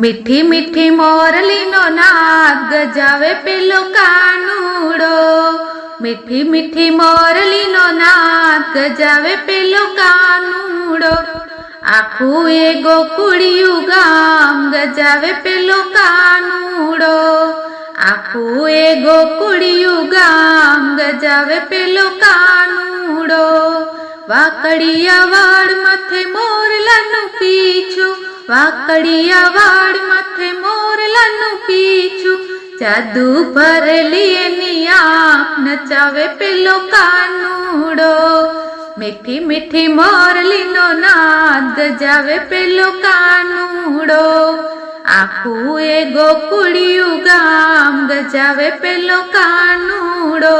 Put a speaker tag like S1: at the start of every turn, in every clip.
S1: મીઠી મીઠી મોરલીનો નાદ ગજાવે પેલો કાનુડો। મીઠી મીઠી મોરલીનો નાદ ગજાવે પેલો કાનુડો। આખું એ ગોકુળિયું ગામ ગજાવે પેલો કાનુડો। આખું એ ગોકુળિયું ગામ ગજાવે પેલો કાનુડો। વાકડિયા વાડ માથે મોરલાનું પીછું, વાકડિયા વાડ માથે મોરલાનું પીછું, જાદુ ભરેલી એની આંખ નચાવે પેલો કાનુડો। મીઠી મીઠી મોરલીનો નાદ ગજાવે પેલો કાનુડો। આખું એ ગોકુળિયું ગામ ગજાવે પેલો કાનુડો।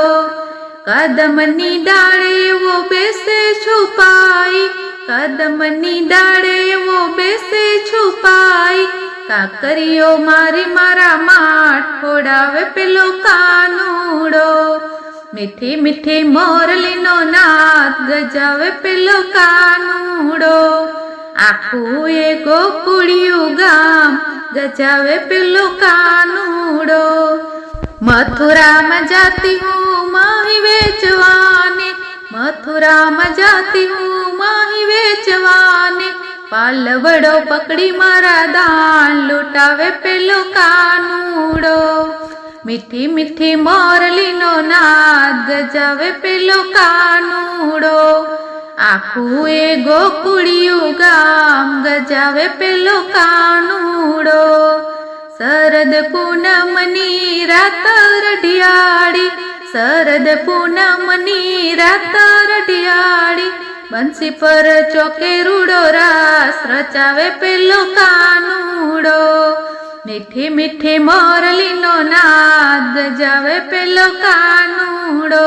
S1: કદમની ડાળે એવો બેસે છુપાઈ, કદમની ડાળે એવો બેસે છુપાઈ, કાકરીઓ મારી મારા માઠ ફોડાવે પેલો કાનુડો। મીઠી મીઠી મોરલીનો નાદ ગજાવે પેલો કાનુડો। આખું એ ગોકુળિયું ગામ ગજાવે પેલો કાનુડો। મથુરામાં જાતી હું માહી વેચવાને, મથુરામાં જાતી હું માહી વેચવાને, પાલવડો પકડી મારા દાન લૂંટાવે પેલો કાનુડો। મીઠી મીઠી મોરલીનો નાદ ગજાવે પેલો કાનુડો। આખું એ ગોકુળિયું ગામ ગજાવે પેલો કાનુડો। શરદ પૂનમની રાત રઢિયાળી, શરદ પૂનમની રાત રઢિયાળી, બંસી પર ચોકે રૂડો રાસ રચાવે પેલો કાનુડો। મીઠી મીઠી મોરલીનો નાદ ગજાવે પેલો કાનુડો।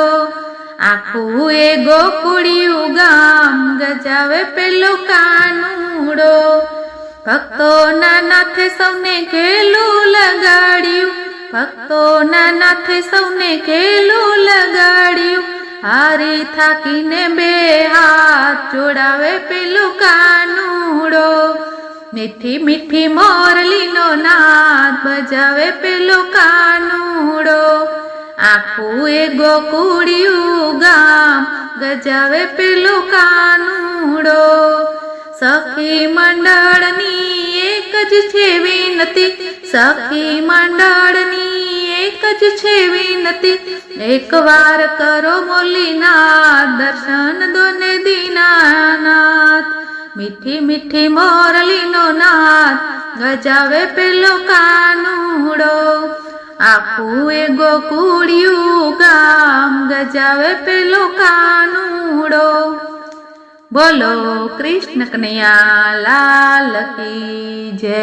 S1: આખું એ ગોકુળિયું ગામ ગજાવે પેલો કાનુડો। ભક્તોના નાથે સૌને ઘેલું લગાડ્યું, ભક્તોના નાથે સૌને ઘેલું લગાડ્યું, હારી થાકીને બે હાથ જોડાવે પેલો કાનુડો। મીઠી મીઠી મોરલીનો નાદ બજાવે પેલો કાનુડો। આખું એ ગોકુળિયું ગામ ગજાવે પેલો કાનુડો। સખી મંડળની એક જ છે વિનતી, સખી મંડળની એક જ છે વિનતી, એકવાર કરો મોલીના દર્શન દોને દીનાનાથ। મીઠી મીઠી મોરલીનો નાદ ગજાવે પેલો કાનુડો। આખું એ ગોકુળિયું ગામ ગજાવે પેલો કાનુડો। બોલો કૃષ્ણ કનૈયા લાલ કી જય।